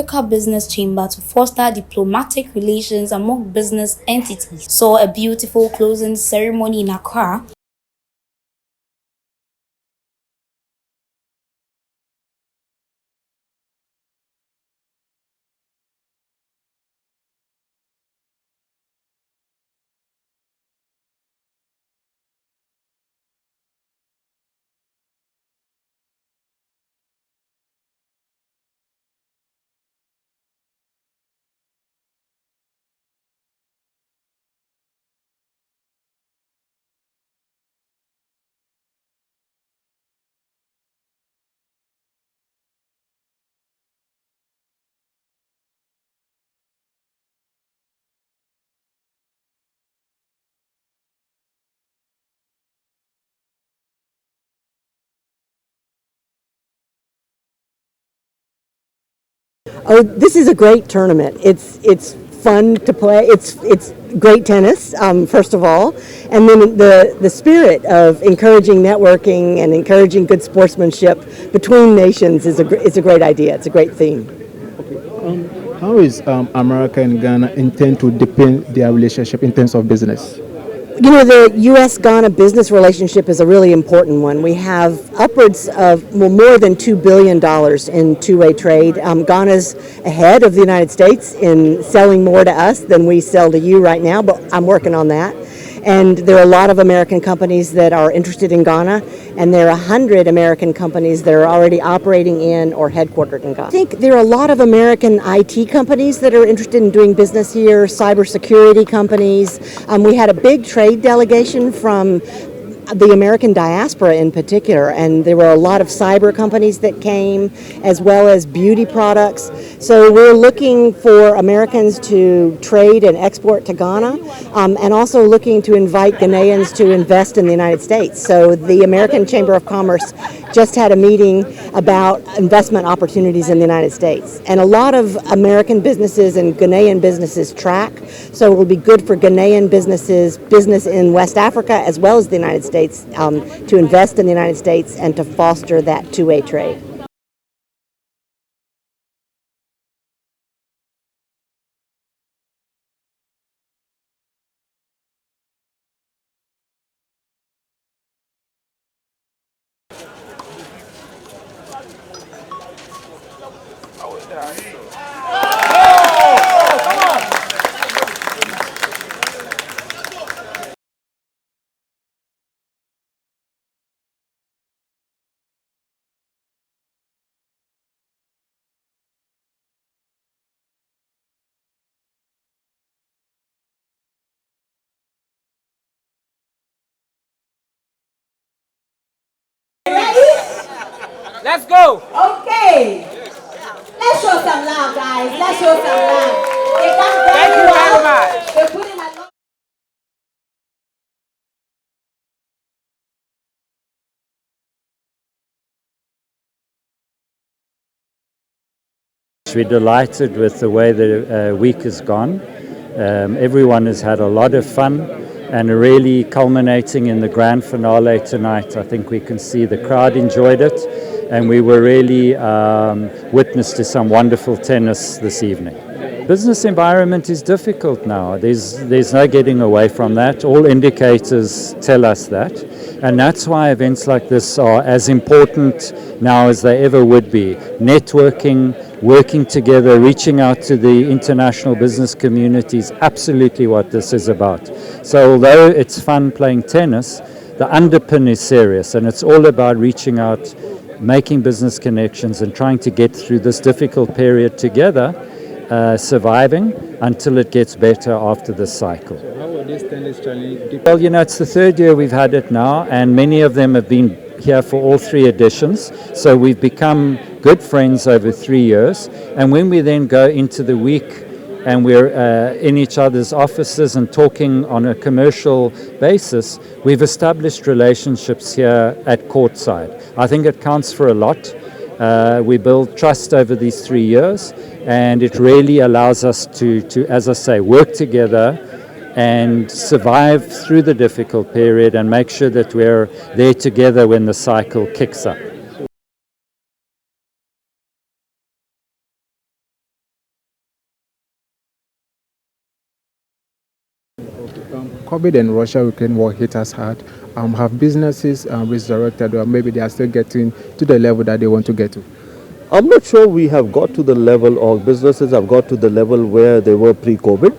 Africa Business Chamber to foster diplomatic relations among business entities saw a beautiful closing ceremony in Accra. Oh, this is a great tournament. It's fun to play. It's great tennis, first of all, and then the spirit of encouraging networking and encouraging good sportsmanship between nations is a great idea. It's a great theme. How is America and Ghana intend to deepen their relationship in terms of business? You know, the U.S.-Ghana business relationship is a really important one. We have upwards of more than $2 billion in two-way trade. Ghana's ahead of the United States in selling more to us than we sell to you right now, but I'm working on that. And there are a lot of American companies that are interested in Ghana, and there are 100 American companies that are already operating in or headquartered in Ghana. I think there are a lot of American IT companies that are interested in doing business here, cybersecurity companies. We had a big trade delegation from the American diaspora in particular, and there were a lot of cyber companies that came, as well as beauty products. So we're looking for Americans to trade and export to Ghana, and also looking to invite Ghanaians to invest in the United States. So the American Chamber of Commerce just had a meeting about investment opportunities in the United States. And a lot of American businesses and Ghanaian businesses track, so it will be good for Ghanaian business in West Africa as well as the United States, to invest in the United States and to foster that two-way trade. Let's go! Okay. Let's show some love, guys. Let's show some love. They come very Thank you very well. much. They put in a lot. We're delighted with the way the week has gone. Everyone has had a lot of fun, and really culminating in the grand finale tonight. I think we can see the crowd enjoyed it, and we were really witness to some wonderful tennis this evening. Business environment is difficult now. There's no getting away from that. All indicators tell us that. And that's why events like this are as important now as they ever would be. Networking, working together, reaching out to the international business community is absolutely what this is about. So although it's fun playing tennis, the underpin is serious, and it's all about reaching out, making business connections, and trying to get through this difficult period together, surviving until it gets better after this cycle. So how will this tennis challenge? Well, you know, it's the third year we've had it now, and many of them have been here for all three editions. So we've become good friends over 3 years. And when we then go into the week and we're in each other's offices and talking on a commercial basis, we've established relationships here at courtside. I think it counts for a lot. We build trust over these 3 years, and it really allows us to, as I say, work together and survive through the difficult period and make sure that we're there together when the cycle kicks up. COVID and Russia-Ukraine war hit us hard. Have businesses resurrected, or maybe they are still getting to the level that they want to get to? I'm not sure we have got to the level, or businesses have got to the level where they were pre-COVID.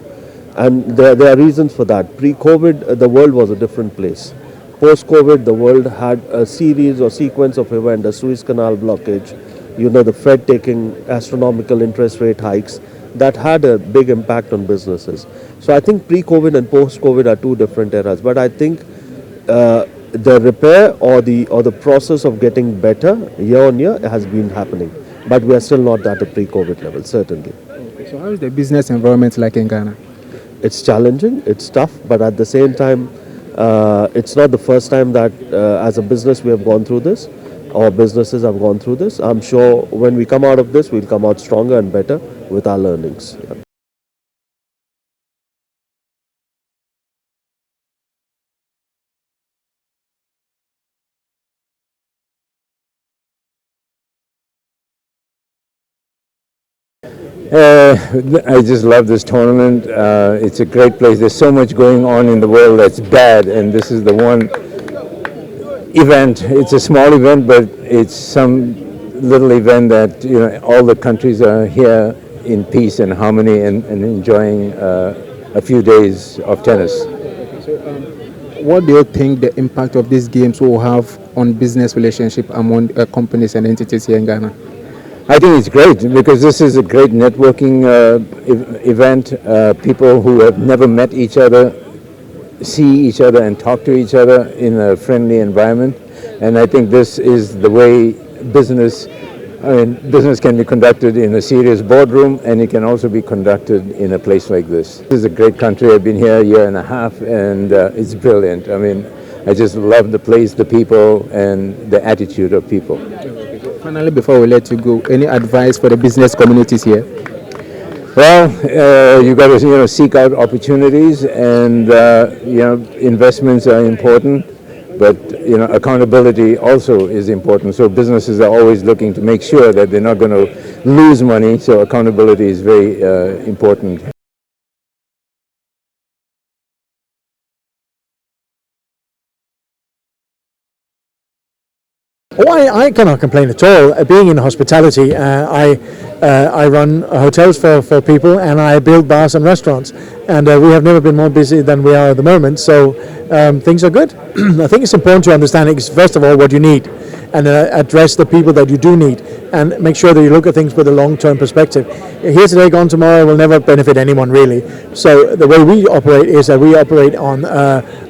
And there are reasons for that. Pre-COVID, the world was a different place. Post-COVID, the world had a series or sequence of events, the Suez Canal blockage, the Fed taking astronomical interest rate hikes, that had a big impact on businesses. So I think pre-COVID and post-COVID are two different eras. But I think the repair or the process of getting better year on year has been happening. But we are still not at a pre-COVID level, certainly. Okay, so how is the business environment like in Ghana? It's challenging, it's tough, but at the same time, it's not the first time that as a business we have gone through this, or businesses have gone through this. I'm sure when we come out of this, we'll come out stronger and better with our learnings. Yeah. I just love this tournament. It's a great place. There's so much going on in the world that's bad, and this is the one event. It's a small event, but it's some little event that all the countries are here in peace and harmony and enjoying a few days of tennis. What do you think the impact of these games will have on business relationship among companies and entities here in Ghana? I think it's great because this is a great networking event. People who have never met each other see each other and talk to each other in a friendly environment. And I think this is the way business can be conducted in a serious boardroom, and it can also be conducted in a place like this. This is a great country. I've been here a year and a half, and it's brilliant. I mean, I just love the place, the people, and the attitude of people. Finally, before we let you go, any advice for the business communities here? Well, you got to seek out opportunities, and investments are important, but accountability also is important. So businesses are always looking to make sure that they're not going to lose money. So accountability is very important. Oh, I cannot complain at all. Being in hospitality, I run hotels for people, and I build bars and restaurants. And we have never been more busy than we are at the moment. So things are good. I think it's important to understand, first of all, what you need, and address the people that you do need, and make sure that you look at things with a long-term perspective. Here today, gone tomorrow will never benefit anyone really. So the way we operate is that we operate on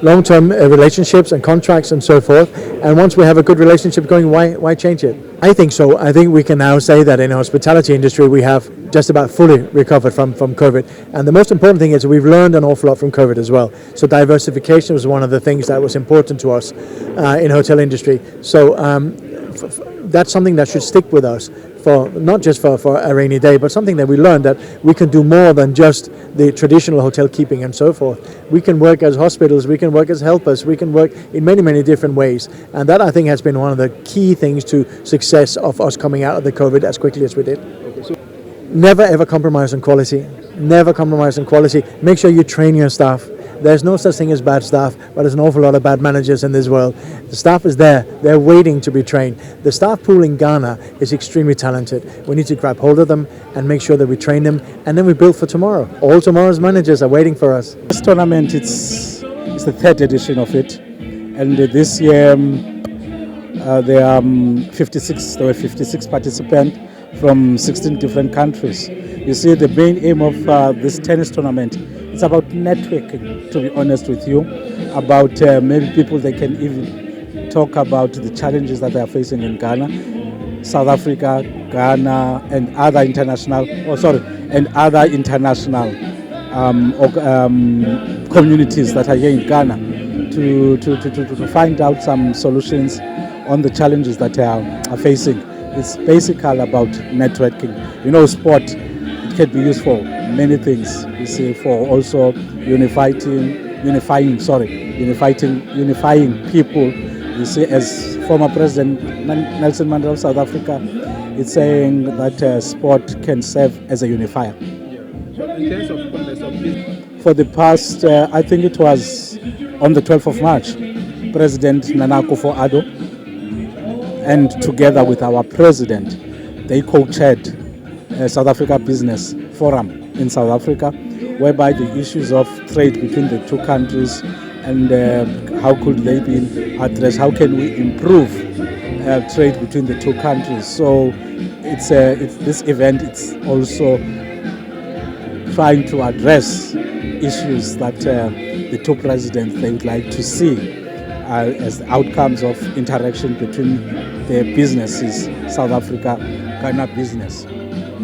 long-term relationships and contracts and so forth. And once we have a good relationship going, why change it? I think so. I think we can now say that in the hospitality industry we have just about fully recovered from COVID. And the most important thing is we've learned an awful lot from COVID as well. So diversification was one of the things that was important to us in hotel industry. So that's something that should stick with us, for not just for a rainy day, but something that we learned, that we can do more than just the traditional hotel keeping and so forth. We can work as hospitals, we can work as helpers, we can work in many different ways. And that, I think, has been one of the key things to success of us coming out of the COVID as quickly as we did. Never ever compromise on quality. Never compromise on quality. Make sure you train your staff. There's no such thing as bad staff, but there's an awful lot of bad managers in this world. The staff is there. They're waiting to be trained. The staff pool in Ghana is extremely talented. We need to grab hold of them and make sure that we train them, and then we build for tomorrow. All tomorrow's managers are waiting for us. This tournament, it's the third edition of it, and this year there were 56 participants from 16 different countries. You see, the main aim of this tennis tournament is about networking, to be honest with you, about maybe people they can even talk about the challenges that they are facing in Ghana, South Africa, Ghana, and other international, communities that are here in Ghana, to find out some solutions on the challenges that they are facing. It's basically about networking. Sport, it can be used for many things. You see, for also unifying people. You see, as former President Nelson Mandela of South Africa, it's saying that sport can serve as a unifier. In terms of for the past, I think it was on the 12th of March, President Nana Akufo-Addo, and together with our president, they co-chaired a South Africa Business Forum in South Africa, whereby the issues of trade between the two countries and how could they be addressed, how can we improve trade between the two countries. So it's this event, it's also trying to address issues that the two presidents they would like to see as outcomes of interaction between their businesses, South Africa, Ghana business.